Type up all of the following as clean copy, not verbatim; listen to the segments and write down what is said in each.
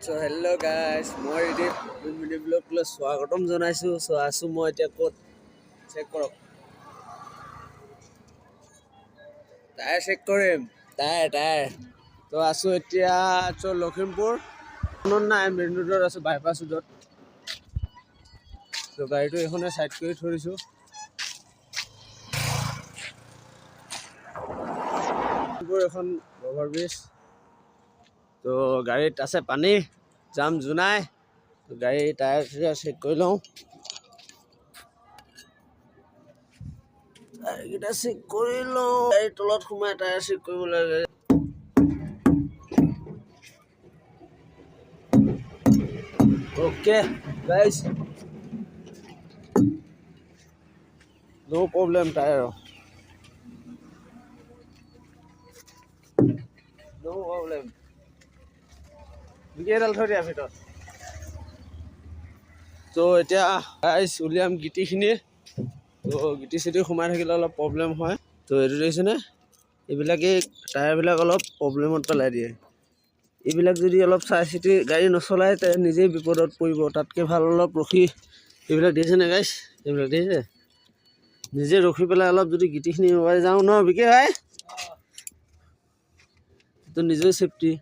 So hello guys, মই এতিয়া video' ব্লগলৈ স্বাগতম জনাইছোঁ। আছো মই এতিয়া ক'ত চেক কৰক, টায়াৰ চেক কৰিম, টায়াৰ তো আছোঁ এতিয়া লখিমপুৰ নাই মেইন ৰোডত আছোঁ, বাইপাছ ৰোডত। তো গাড়ীটো এইখনে চাইড কৰি থৈ দিছোঁ। এখন অভাৰ ব্ৰিজ, তো গাড়ীত আছে পানী, জাম জোনাই। তো গাড়ী টায়াৰ চেক কৰি লওঁ, টায়াৰকেইটা চেক কৰি লওঁ। গাড়ীৰ তলত সোমাই টায়াৰ চেক কৰিব লাগে। অ'কে গাইজ, নো প্ৰব্লেম, টায়াৰ নো প্ৰব্লেম। বিকেইডাল থৈ দিয়া ভিতৰত। তো এতিয়া গাইজ উলিয়াম গিটিখিনি। তো গিটি চিটি সোমাই থাকিলে অলপ প্ৰব্লেম হয়। তো এইটো দেখিছেনে, এইবিলাকেই টায়াৰবিলাক অলপ প্ৰব্লেমত পেলাই দিয়ে। এইবিলাক যদি অলপ চাই চিতি গাড়ী নচলায় তে নিজেই বিপদত পৰিব। তাতকৈ ভাল অলপ ৰখি, এইবিলাক দেখিছেনে গাইজ, এইবিলাক দেখিছে, নিজে ৰখি পেলাই অলপ যদি গিটিখিনি মোবাই যাওঁ ন বিকে ভাই, তো নিজেই চেফটি।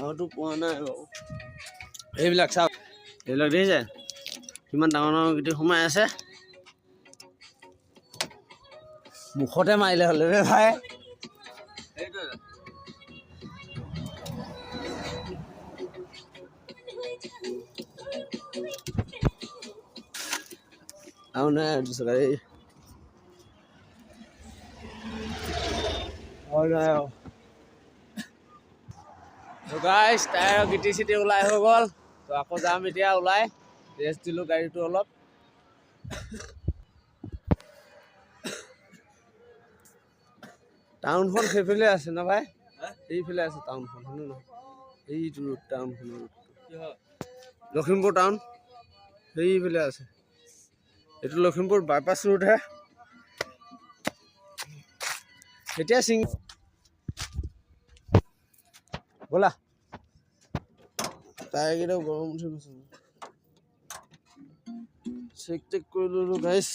আৰুতো পোৱা নাই বাৰু। এইবিলাক চাওক, এইবিলাক দেখিছে কিমান ডাঙৰ ডাঙৰ গিটি সোমাই আছে। মুখতে মাৰিলে হ'লে ৰে ভাই। আৰু নাই গাড়ী গাইজ, টায়াৰৰ গিটি চিটি ওলাই হৈ গ'ল। তো আকৌ যাম এতিয়া ওলাই, ৰেষ্ট দিলোঁ গাড়ীটো অলপ। টাউনখন সেইফালে আছে ন ভাই, এইফালে আছে টাউনখন, হয়নে নহয়? এইটো ৰোড, টাউনখনৰ ৰোড, লখিমপুৰ টাউন সেইফালে আছে। এইটো লখিমপুৰ বাইপাছ ৰোডহে। এতিয়া ব'লা, টায়াৰকেইটাও গৰম উঠি গৈছে। চেক টেক কৰি ল'লোঁ গাইজ।